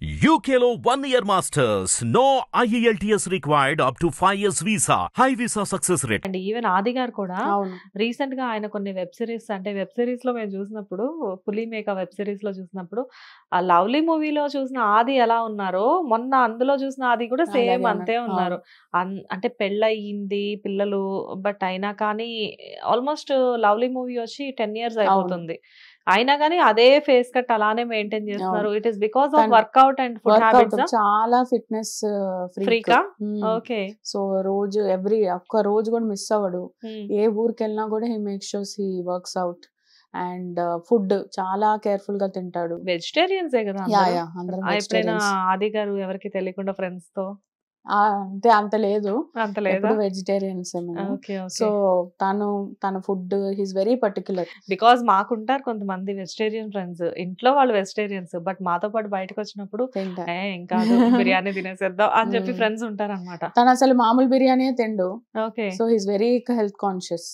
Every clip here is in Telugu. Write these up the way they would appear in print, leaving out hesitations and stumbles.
UKలో 1 year masters. No IELTS required up to 5 years visa. High visa success rate. And even ఆది గారు కూడా రీసెంట్ గా ఆయన కొన్ని వెబ్ సిరీస్ అంటే వెబ్ సిరీస్ లో మేము చూసినప్పుడు పులిమేక వెబ్ సిరీస్ లో చూసినప్పుడు ఆ లవ్లీ మూవీలో చూసిన ఆది ఎలా ఉన్నారో మొన్న అందులో చూసిన ఆది కూడా సేమ్ అంతే ఉన్నారు. అంటే పెళ్ళయింది పిల్లలు బట్ అయినా కానీ ఆల్మోస్ట్ లవ్లీ మూవీ వచ్చి 10 years అయిపోతుంది. అయినా కానీ అదే ఫేస్ కట్ అలానే మెయింటైన్ చేస్తున్నారు. It is because of work out and food habits. చాలా ఫిట్నెస్ ఫ్రీకా. ఓకే. సో రోజు ఒక్క రోజు కూడా మిస్ అవ్వడు. ఏ ఊరికి వెళ్ళినా కూడా he make sure he works out and food చాలా కేర్ఫుల్ గా తింటాడు. వెజిటేరియన్సే కదా ఎప్పుడైనా ఆది గారు ఎవరికి తెలియకుండా ఫ్రెండ్స్ తో అంటే అంత లేదు వెజిటేరియన్స్. సో తన food he's very particular. Because మాకుంటారు కొంతమంది వెజిటేరియన్ ఫ్రెండ్స్, ఇంట్లో వాళ్ళు వెజిటేరియన్స్ బట్ మాతో పాటు బయటకు వచ్చినప్పుడు ఇంకా బిర్యానీ తినేసేద్దాం అని చెప్పి ఫ్రెండ్స్ ఉంటారు అనమాట. తను అసలు మామూలు బిర్యానీ తిండు. Okay. So he's very health conscious.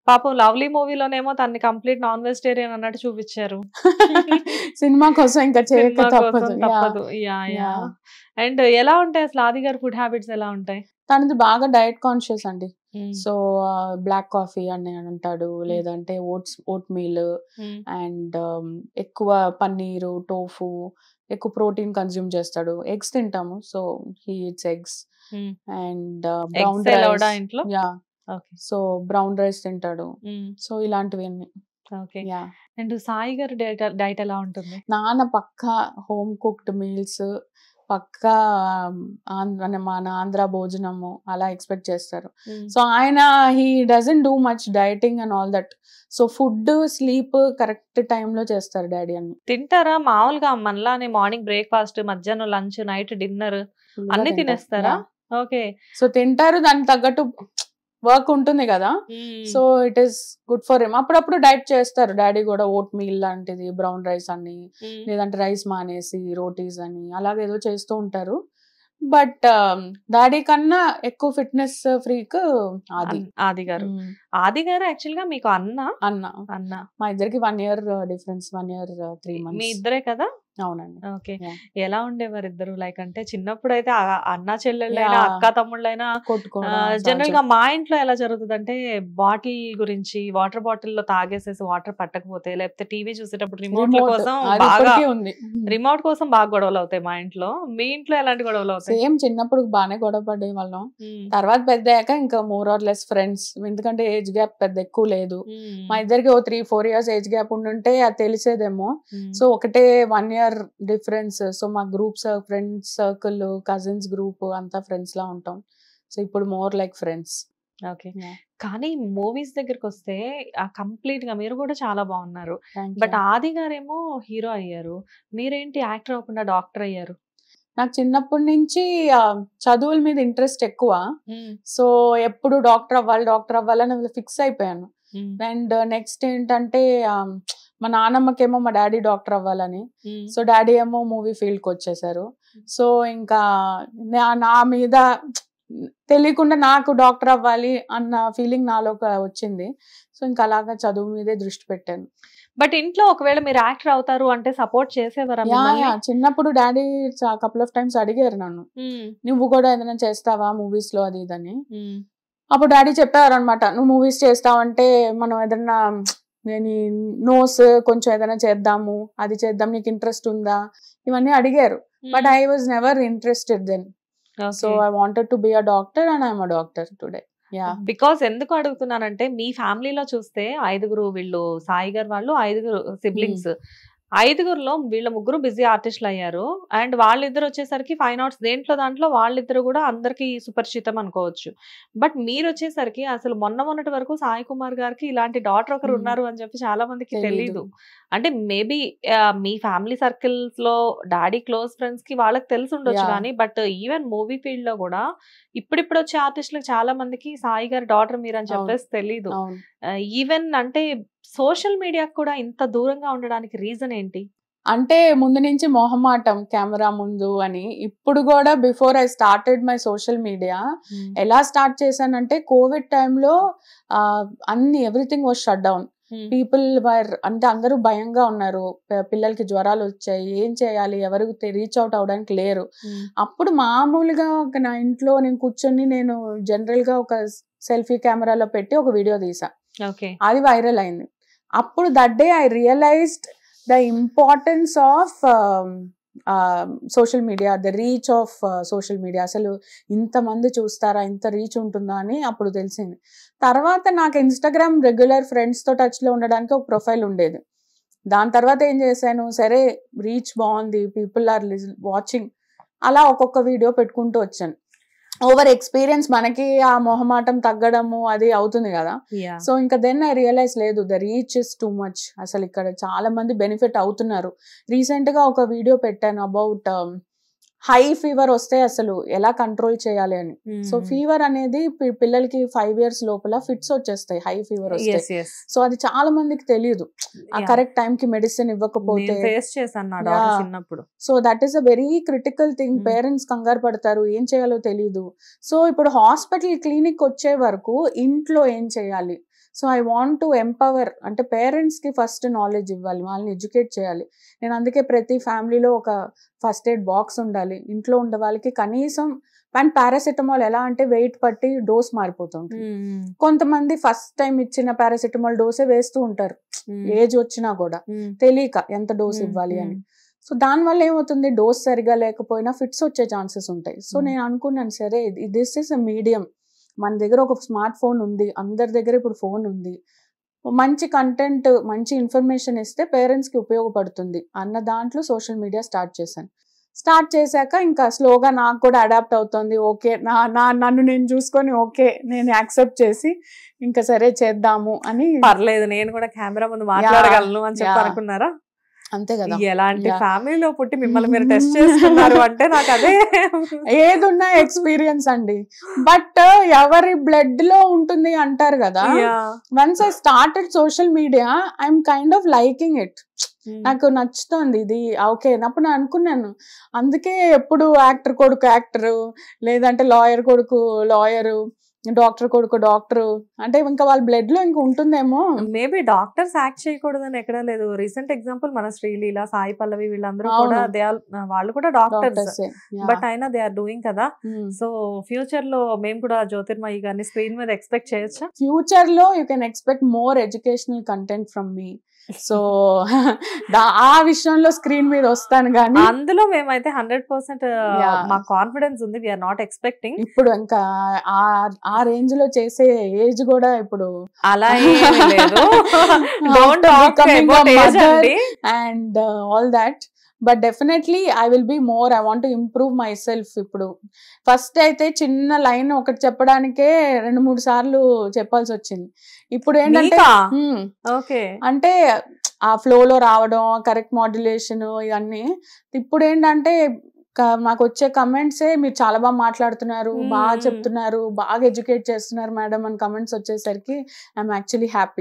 పాపం లవ్లీ మూవీలోనేమో తన్ని కంప్లీట్ నాన్ వెజిటేరియన్ అన్నట్టు చూపించారు. సినిమా కోసం ఇంకా చేయక తప్పదు. అండ్ ఎలా ఉంటాయి అసలు ఆది గారి ఫుడ్ హ్యాబిట్స్ ఎలా ఉంటాయి? తనది బాగా డయట్ కాన్షియస్ అండి. సో బ్లాక్ కాఫీ అని అంటాడు, లేదంటే ఓట్ మీల్ అండ్ ఎక్కువ పన్నీరు, టోఫు, ఎక్కువ ప్రోటీన్ కన్స్యూమ్ చేస్తాడు. ఎగ్స్ తింటాము, so he eats eggs and brown rice. ఇంట్లో సో బ్రౌన్ రైస్ తింటాడు. సో ఇలాంటివి అన్ని. ఓకే. అండ్ సాయి గారి డైట్ ఎలా ఉంటుంది? నాన్న పక్కా హోమ్ కుక్డ్ మీల్స్, పక్కా మన ఆంధ్ర భోజనము అలా ఎక్స్పెక్ట్ చేస్తారు. సో ఆయన he doesn't do much dieting and all that. So food sleep correct టైంలో చేస్తారు డాడీ. అన్ని తింటారా మామూలుగా మనలానే? మార్నింగ్ బ్రేక్ఫాస్ట్, మధ్యాహ్నం లంచ్, నైట్ డిన్నర్ అన్ని తినేస్తారా? ఓకే. సో తింటారు, దానికి తగ్గట్టు వర్క్ ఉంటుంది కదా. So it is good for him. అప్పుడప్పుడు డైట్ చేస్తారు డాడీ కూడా. ఓట్ మీల్ లాంటిది, బ్రౌన్ రైస్ అని, లేదంటే రైస్ మానేసి రోటీస్ అని అలాగేదో చేస్తూ ఉంటారు. బట్ డాడీ కన్నా ఎక్కువ ఫిట్నెస్ ఫ్రీక్ ఆది గారు. ఆది గారు యాక్చువల్ గా మీకు అన్న మా ఇద్దరికి 1 year డిఫరెన్స్. 1 year 3 months. మీ ఇద్దరే కదా? అవునండి. ఓకే. ఎలా ఉండేవారు ఇద్దరు? లైక్ అంటే చిన్నప్పుడు అయితే అన్న చెల్లెళ్ళైనా అక్క తమ్ముళ్ళైనా జనరల్ గా మా ఇంట్లో ఎలా జరుగుతుంది అంటే బాటిల్ గురించి, వాటర్ బాటిల్ లో తాగేసేసి వాటర్ పట్టకపోతే, లేకపోతే టీవీ చూసేటప్పుడు రిమోట్ కోసం బాగా గొడవలు అవుతాయి మా ఇంట్లో. మీ ఇంట్లో ఎలాంటి గొడవలు అవుతాయి? సేమ్ చిన్నప్పుడు బాగానే గొడవ పడే వాళ్ళం. తర్వాత పెద్ద అయ్యాక ఇంకా మోర్ ఆర్ లెస్ ఫ్రెండ్స్. ఎందుకంటే ఏజ్ గ్యాప్ పెద్ద ఎక్కువ లేదు. మా ఇద్దరికి 3-4 years ఏజ్ గ్యాప్ ఉండుంటే అది తెలిసేదేమో. సో ఒకటే 1 year డిఫరెన్స్. సో మా groups, friends circle, cousins group అంతా ఫ్రెండ్స్ లా ఉంటాం. సో ఇప్పుడు మోర్ లైక్ ఫ్రెండ్స్. ఓకే. కానీ మూవీస్ దగ్గరకు వస్తే కంప్లీట్ గా మీరు కూడా చాలా బాగున్నారు. బట్ ఆది గారేమో హీరో అయ్యారు, మీరేంటి యాక్టర్ అవ్వకుండా డాక్టర్ అయ్యారు? నాకు చిన్నప్పటి నుంచి చదువుల మీద ఇంట్రెస్ట్ ఎక్కువ. సో ఎప్పుడు డాక్టర్ అవ్వాలని ఫిక్స్ అయిపోయాను. అండ్ నెక్స్ట్ ఏంటంటే మా నాన్నమ్మకేమో మా డాడీ డాక్టర్ అవ్వాలని, సో డాడీ ఏమో మూవీ ఫీల్డ్ కి వచ్చేసారు. సో ఇంకా నా మీద తెలియకుండా నాకు డాక్టర్ అవ్వాలి అన్న ఫీలింగ్ నాలో వచ్చింది. సో ఇంకా అలాగా చదువు మీదే దృష్టి పెట్టాను. బట్ ఇంట్లో ఒకవేళ మీరు యాక్టర్ అవుతారు అంటే సపోర్ట్ చేసేవారా? చిన్నప్పుడు డాడీ కపుల్ ఆఫ్ టైమ్స్ అడిగారు నన్ను, నువ్వు కూడా ఏదైనా చేస్తావా మూవీస్ లో అది ఇదని. అప్పుడు డాడీ చెప్పారు అనమాట, నువ్వు మూవీస్ చేస్తావంటే మనం ఏదైనా నోస్ కొంచెం ఏదైనా చేద్దాము, అది చేద్దాం, నీకు ఇంట్రెస్ట్ ఉందా, ఇవన్నీ అడిగారు. But I was never interested then. So I wanted to be a doctor and I'm a doctor today. Because ఎందుకు అడుగుతున్నానంటే మీ ఫ్యామిలీలో చూస్తే 5 వీళ్ళు సాయి గారు వాళ్ళు 5 సిబ్లింగ్స్. 5లో వీళ్ళ 3 బిజీ ఆర్టిస్టులు అయ్యారు. అండ్ వాళ్ళిద్దరు వచ్చేసరికి ఫైన్ ఆర్ట్స్ దాంట్లో వాళ్ళిద్దరు కూడా అందరికి సుపరిచితం అనుకోవచ్చు. బట్ మీరు వచ్చేసరికి అసలు మొన్నటి వరకు సాయి కుమార్ గారికి ఇలాంటి డాటర్ ఒకరు ఉన్నారు అని చెప్పి చాలా మందికి తెలీదు. అంటే మేబీ మీ ఫ్యామిలీ సర్కిల్స్ లో డాడీ క్లోజ్ ఫ్రెండ్స్ కి వాళ్ళకి తెలిసి ఉండొచ్చు కానీ బట్ ఈవెన్ మూవీ ఫీల్డ్ లో కూడా ఇప్పుడు వచ్చే ఆర్టిస్టులకు చాలా మందికి సాయి గారి డాటర్ మీరు అని చెప్పేసి తెలీదు. ఈవెన్ అంటే సోషల్ మీడియాకు కూడా ఇంత దూరంగా ఉండడానికి రీజన్ ఏంటి? అంటే ముందు నుంచి మొహమాటం కెమెరా ముందు అని. ఇప్పుడు కూడా before I started my social media ఎలా స్టార్ట్ చేశానంటే కోవిడ్ టైంలో everything was shut down. People were అంటే అందరూ భయంగా ఉన్నారు, పిల్లలకి జ్వరాలు వచ్చాయి, ఏం చేయాలి, ఎవరు రీచ్ అవుట్ అవడానికి లేరు. అప్పుడు మామూలుగా నా ఇంట్లో నేను కూర్చొని నేను జనరల్ గా ఒక సెల్ఫీ కెమెరాలో పెట్టి ఒక వీడియో తీసా, అది వైరల్ అయింది. అప్పుడు that day I realised the importance of social media, the reach of social media. అసలు ఇంతమంది చూస్తారా, ఇంత రీచ్ ఉంటుందా అని అప్పుడు తెలిసింది. తర్వాత నాకు ఇన్స్టాగ్రామ్ రెగ్యులర్ ఫ్రెండ్స్తో టచ్లో ఉండడానికి ఒక ప్రొఫైల్ ఉండేది. దాని తర్వాత ఏం చేశాను, సరే రీచ్ బాగుంది, పీపుల్ ఆర్ వాచింగ్, అలా ఒక్కొక్క వీడియో పెట్టుకుంటూ వచ్చాను. ఓవర్ ఎక్స్పీరియన్స్ మనకి ఆ మొహమాటం తగ్గడము అది అవుతుంది కదా. సో ఇంకా దెన్ ఐ రియలైజ్ లేదు, the reach is too much, అసలు ఇక్కడ చాలా మంది బెనిఫిట్ అవుతున్నారు. రీసెంట్ గా ఒక వీడియో పెట్టాను అబౌట్ హై ఫీవర్ వస్తే అసలు ఎలా కంట్రోల్ చేయాలి అని. సో ఫీవర్ అనేది పిల్లలకి 5 years లోపల ఫిట్స్ వచ్చేస్తాయి, హై ఫీవర్ వస్తాయి. సో అది చాలా మందికి తెలియదు, ఆ కరెక్ట్ టైం కి మెడిసిన్ ఇవ్వకపోతే. So that is a very critical thing. Parents కంగారు పడతారు, ఏం చేయాలో తెలియదు. సో ఇప్పుడు హాస్పిటల్ క్లినిక్ వచ్చే వరకు ఇంట్లో ఏం చేయాలి. So I want to empower, అంటే పేరెంట్స్కి ఫస్ట్ నాలెడ్జ్ ఇవ్వాలి, వాళ్ళని ఎడ్యుకేట్ చేయాలి. నేను అందుకే ప్రతి ఫ్యామిలీలో ఒక ఫస్ట్ ఎయిడ్ బాక్స్ ఉండాలి, ఇంట్లో ఉండే వాళ్ళకి కనీసం. అండ్ పారాసిటమాల్ ఎలా అంటే వెయిట్ పట్టి డోస్ మారిపోతుంది. కొంతమంది ఫస్ట్ టైం ఇచ్చిన పారాసిటమాల్ డోసే వేస్తూ ఉంటారు, ఏజ్ వచ్చినా కూడా తెలియక ఎంత డోస్ ఇవ్వాలి అని. సో దానివల్ల ఏమవుతుంది, డోస్ సరిగా లేకపోయినా ఫిట్స్ వచ్చే ఛాన్సెస్ ఉంటాయి. సో నేను అనుకున్నాను, సరే దిస్ ఇస్ అ మీడియం, మన దగ్గర ఒక స్మార్ట్ ఫోన్ ఉంది, అందరి దగ్గర ఇప్పుడు ఫోన్ ఉంది, మంచి కంటెంట్ మంచి ఇన్ఫర్మేషన్ ఇస్తే పేరెంట్స్కి ఉపయోగపడుతుంది అన్న దాంట్లో సోషల్ మీడియా స్టార్ట్ చేశాను. స్టార్ట్ చేశాక ఇంకా స్లోగా నాకు కూడా అడాప్ట్ అవుతుంది. ఓకే, నన్ను నేను చూసుకొని ఓకే నేను యాక్సెప్ట్ చేసి ఇంకా సరే చేద్దాము అని. పర్లేదు, నేను కూడా కెమెరా ముందు మాట్లాడగలను అని చెప్పి అనుకున్నారా? అంతే కదా. ఎలాంటి ఫ్యామిలీలో పుట్టి మిమ్మల్ని మీరు టెస్ట్ చేస్తున్నారు అంటే నాకు అదే ఏదున్నా ఎక్స్పీరియన్స్ అండి. బట్ ఎవరి బ్లడ్ లో ఉంటుంది అంటారు కదా. Once I started social media I'm kind of liking it, నాకు నచ్చుతుంది ఇది. ఓకే అప్పుడు నేను అనుకున్నాను, అందుకే ఎప్పుడు యాక్టర్ కొడుకు యాక్టరు, లేదంటే లాయర్ కొడుకు లాయరు, డాక్టర్ కొడుకు డాక్టర్ అంటే ఇంకా వాళ్ళ బ్లడ్ లో ఇంకా ఉంటుందేమో. మేబీ డాక్టర్స్ యాక్ట్ చేయకూడదని ఎక్కడా లేదు. రీసెంట్ ఎగ్జాంపుల్ మన శ్రీలీల, సాయి పల్లవి వీళ్ళందరూ కూడా వాళ్ళు కూడా డాక్టర్స్, బట్ అయినా దే ఆర్ డూయింగ్ కదా. సో ఫ్యూచర్ లో మేము కూడా జ్యోతిర్మయి గారిని స్క్రీన్ మీద ఎక్స్పెక్ట్ చేయొచ్చా? ఫ్యూచర్ లో you can expect more educational content from me. So ఆ విషయంలో స్క్రీన్ మీద వస్తాను కానీ అందులో మేమైతే 100% మా కాన్ఫిడెన్స్ ఉంది. We are not expecting. ఇప్పుడు ఇంకా ఆ రేంజ్ లో చేసే ఏజ్ కూడా ఇప్పుడు అలా and all that. But definitely I will be more, I want to improve my self. ఇప్పుడు ఫస్ట్ అయితే చిన్న లైన్ ఒకటి చెప్పడానికే 2-3 సార్లు చెప్పాల్సి వచ్చింది. ఇప్పుడు ఏంటంటే అంటే ఆ ఫ్లోలో రావడం, కరెక్ట్ మాడ్యులేషన్ ఇవన్నీ. ఇప్పుడు ఏంటంటే మాకు వచ్చే కమెంట్సే మీరు చాలా బాగా మాట్లాడుతున్నారు, బాగా చెప్తున్నారు, బాగా ఎడ్యుకేట్ చేస్తున్నారు మేడం అని కమెంట్స్ వచ్చేసరికి ఐఎమ్ యాక్చువల్లీ హ్యాపీ.